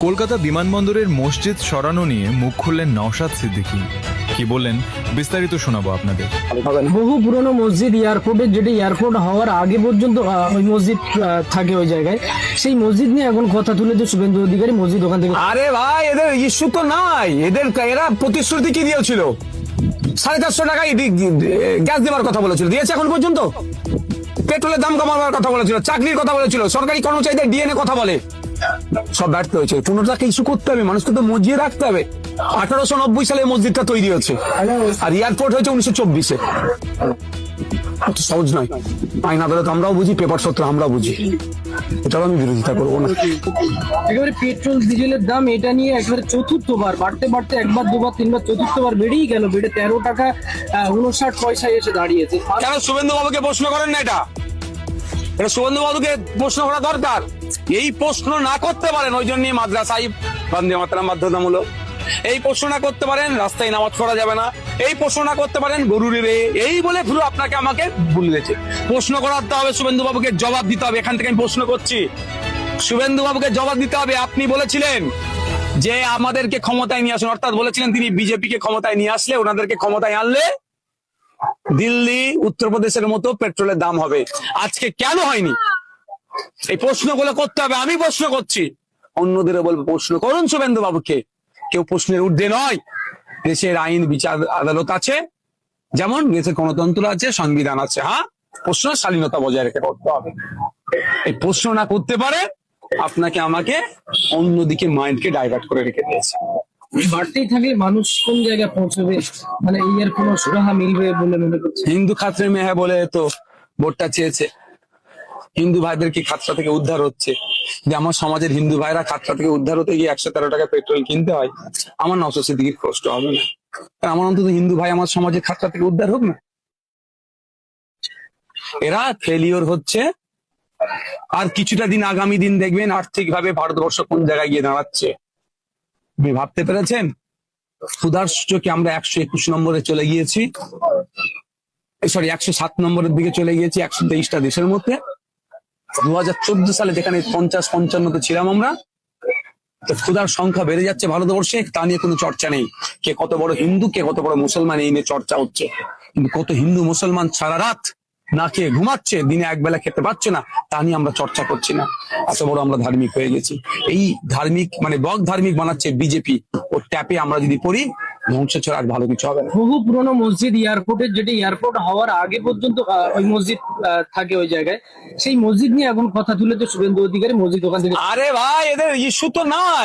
কলকাতা বিমানবন্দরের মসজিদ সরানো নিয়ে মুখ খুললেন নওশাদ সিদ্দিকী। কি বললেন বিস্তারিত শোনাবো আপনাদের। বহু পুরনো মসজিদ এয়ারপোর্টের, যেটি এয়ারপোর্ট হওয়ার আগে পর্যন্ত ওই মসজিদ থাকে ওই জায়গায়, সেই মসজিদ নিয়ে এখন কথা তুলেছে শুভেন্দু অধিকারী। মসজিদ ওখান থেকে, আরে ভাই, এদের ইস্যু তো নাই। এরা প্রতিশ্রুতি কি দিয়েছিল? 450 টাকায় গ্যাস দেওয়ার কথা বলেছিল, দিয়েছে এখন পর্যন্ত? পেট্রোলের দাম কমাবার কথা বলেছিল, চাকরির কথা বলেছিল, সরকারি কর্মচারীদের ডিএনএ কথা বলে, সব ব্যর্থ হয়েছে। পুনরাকে ইস্যু করতে হবে, মানুষকে তো মজিয়ে রাখতে হবে। 1890 সালে মসজিদটা তৈরি হয়েছে, আর এয়ারপোর্ট হয়েছে 1924-এ। সহজ নয়। আইন আদালত আমরাও বুঝি, পেপার সত্র আমরাও বুঝি, এটাও আমি বিরোধিতা করবো না। একেবারে পেট্রোল ডিজেলের দাম এটা নিয়ে একেবারে চতুর্থবার বাড়তে বাড়তে একবার দুবার তিনবার চতুর্থবার বেড়েই গেল, বেড়ে 13 টাকা 59 পয়সায় এসে দাঁড়িয়েছে। কেন শুভেন্দু বাবুকে প্রশ্ন করেন না? এটা শুভেন্দু বাবুকে প্রশ্ন করা দরকার। এই প্রশ্ন না করতে পারেন, ওই জন্য মাদ্রাসায় বন্দে মাতরম বাধ্যতামূলক। এই প্রশ্ন না করতে পারেন, রাস্তায় নামাজ পড়া যাবে না। এই প্রশ্ন না করতে পারেন, গরুর রে, এই বলে পুরো আপনাকে আমাকে ভুলিয়েছে। প্রশ্ন করাতে হবে, শুভেন্দু বাবুকে জবাব দিতে হবে। এখান থেকে আমি প্রশ্ন করছি, শুভেন্দু বাবুকে জবাব দিতে হবে। আপনি বলেছিলেন যে আমাদেরকে ক্ষমতায় নিয়ে আসুন, অর্থাৎ বলেছিলেন তিনি বিজেপিকে ক্ষমতায় নিয়ে আসলে, ওনাদেরকে ক্ষমতায় আনলে দিল্লি উত্তরপ্রদেশের মতো পেট্রোলের দাম হবে। আজকে কেন হয়নি? এই প্রশ্নগুলো করতে হবে। আমি প্রশ্ন করছি, অন্যদেরও বলবো প্রশ্ন করুন শুভেন্দু বাবুকে। কেউ প্রশ্নের ঊর্ধ্বে নয়। দেশের আইন বিচার আদালত আছে, যেমন দেশের গণতন্ত্র আছে, সংবিধান আছে। হ্যাঁ, প্রশ্ন স্বাধীনতা বজায় রেখে করতে হবে। এই প্রশ্ন না করতে পারে, আপনাকে আমাকে অন্যদিকে মাইন্ডকে ডাইভার্ট করে রেখে দিয়েছে। বাড়তেই থাকলে মানুষ কোন জায়গায় পৌঁছবে, মানে এর কোনো সুরাহা মিলবে বলে মনে করছে? হিন্দু খাতরে মেয়ে বলে তো ভোটটা চেয়েছে। হিন্দু ভাইদের কি খাতরা থেকে উদ্ধার হচ্ছে? যে আমার সমাজের হিন্দু ভাইরা খাতরা থেকে উদ্ধার হতে গিয়ে 113 টাকা পেট্রোল কিনতে হয়, আমার নওশাদ সিদ্দিকীর কষ্ট হবে না? আমার অন্তত হিন্দু ভাই আমার সমাজের খাতরা থেকে উদ্ধার হোক না। এরা ফেলিওর হচ্ছে। আর কিছুটা দিন, আগামী দিন দেখবেন আর্থিক ভাবে ভারতবর্ষ কোন জায়গায় গিয়ে দাঁড়াচ্ছে। আপনি ভাবতে পেরেছেন? ক্ষুধার সূচকে আমরা 121 নম্বরে চলে গিয়েছি, 107 নম্বরের দিকে চলে গিয়েছি 123টা দেশের মধ্যে। 2014 সালে যেখানে 50-55-তে ছিলাম আমরা, তো ক্ষুধার সংখ্যা বেড়ে যাচ্ছে ভারতবর্ষে, তা নিয়ে কোনো চর্চা নেই। কে কত বড় হিন্দু, কে কত বড় মুসলমান, এই নিয়ে চর্চা হচ্ছে। কিন্তু কত হিন্দু মুসলমান সারা রাত না খেয়ে ঘুমাচ্ছে, দিনে একবেলা খেতে পারছে না, তা নিয়ে আমরা চর্চা করছি না। এত বড় আমরা ধার্মিক হয়ে গেছি। এই ধার্মিক মানে বক ধার্মিক বানাচ্ছে বিজেপি। ও ট্যাপে আমরা যদি পড়ি, ধ্বংস ছাড়া আর ভালো কিছু হবে না। বহু পুরনো মসজিদ এয়ারপোর্টের, যেটি এয়ারপোর্ট হওয়ার আগে পর্যন্ত ওই মসজিদ থাকে ওই জায়গায়, সেই মসজিদ নিয়ে এখন কথা তুলেছে শুভেন্দু অধিকারী। মসজিদ ওখান থেকে, আরে ভাই, এদের ইস্যু তো নাই।